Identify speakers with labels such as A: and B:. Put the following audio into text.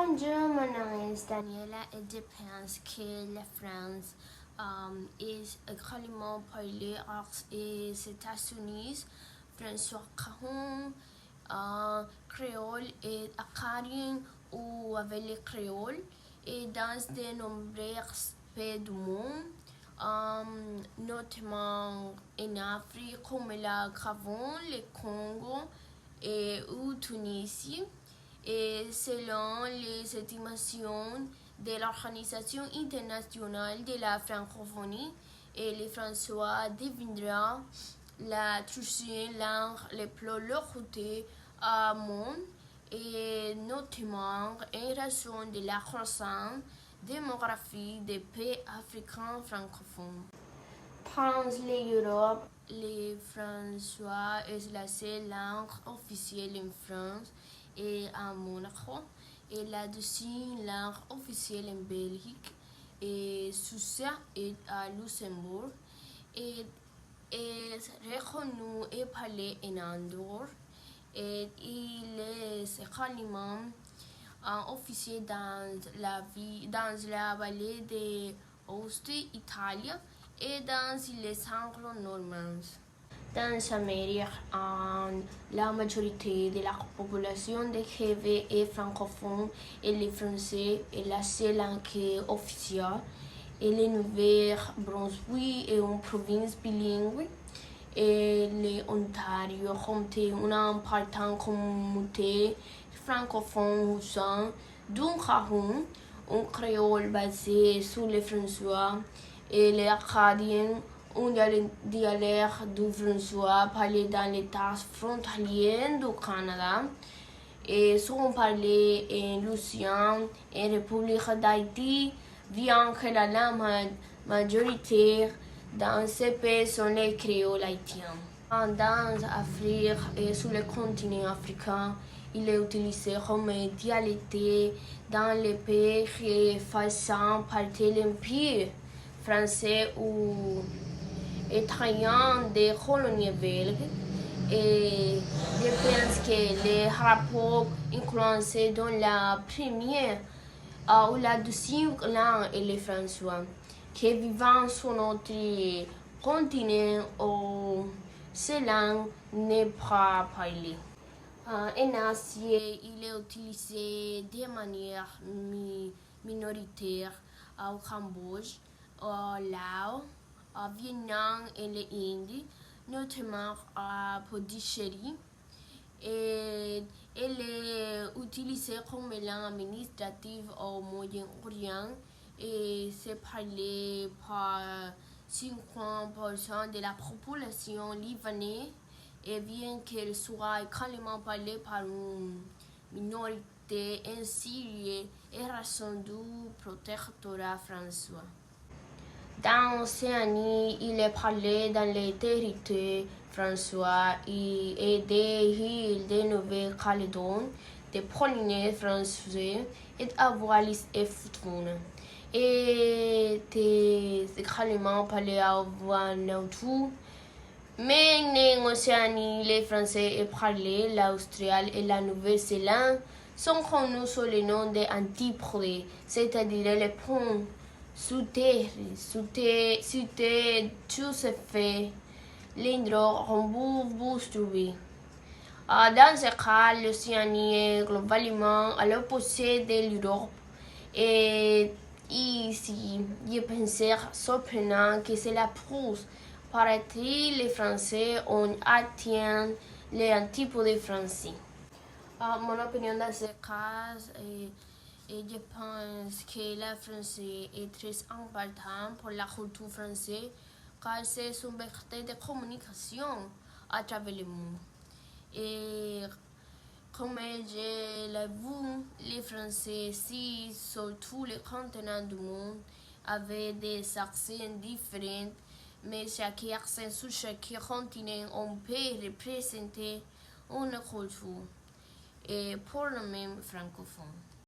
A: Bonjour, mon nom est Daniela et je pense que la France est également parlée aux États-Unis. François Caron, créole et acadien ou avec les créoles et dans de nombreux pays du monde, notamment en Afrique comme le Gabon, le Congo et ou Tunisie. Et selon les estimations de l'Organisation internationale de la francophonie, le français deviendra la troisième langue la plus écoutée au monde, et notamment en raison de la croissance démographique des pays africains francophones. Dans l'Europe, le français est la seule langue officielle en France et à Monaco, et la deuxième langue officielle en Belgique, et Suisse et à Luxembourg, et est reconnu et parlé en Andorre, et il est également officiel dans la vallée de l'Aoste, Italie, et dans les anglo-normands. Dans l'Amérique, la majorité de la population de Québec est francophone et le français est la seule langue officielle. Et le Nouveau-Brunswick est une province bilingue. Et l'Ontario compte une importante communauté francophone usant d'un caron, un créole basé sur le français, et l'acadien, un dialecte du français parlé dans l'État frontalier du Canada, et sont parlés en Louisiane et République d'Haïti, bien que la langue majoritaire dans ces pays sont les créoles haïtiens. Dans l'Afrique et sur le continent africain, il est utilisé comme dialecte dans les pays qui faisaient partie de l'Empire français ou étrayant des colonies belges. Et je pense que les rapports influencés dans la première ou la deuxième langue est le français, qui vivant sur notre continent où cette langue n'est pas parlée. En Asie, il est utilisé de manière minoritaire au Cambodge, au Laos, au Vietnam et l'Inde, notamment à Pondichéry. Et elle est utilisée comme langue administrative au Moyen-Orient et c'est parlé par 50% de la population libanaise, et bien qu'elle soit également parlée par une minorité en Syrie et raison du protectorat français. Dans l'Océanie, il est parlé dans les territoires français et des îles de Nouvelle-Calédonie, de Polynésie française et à Wallis et Futuna. Et est également parlé à Vanuatu. Mais en Océanie, les Français est parlé, l'Australie et la Nouvelle-Zélande sont connus sous le nom d'antipodes, c'est-à-dire les ponts sous tout se fait l'hydrobustrie. Dans ce cas, l'Océanie est globalement à l'opposé de l'Europe. Et ici, je pensais surprenant que c'est la prousse. Paraît-il, les Français ont atteint les antipodes français. Mon opinion dans ce cas et je pense que le français est très important pour la culture française car c'est un vecteur de communication à travers le monde. Et comme je l'ai vu, les Français ici sur tous les continents du monde avaient des accents différents, mais chaque accent sur chaque continent on peut représenter une culture et pour le même francophone.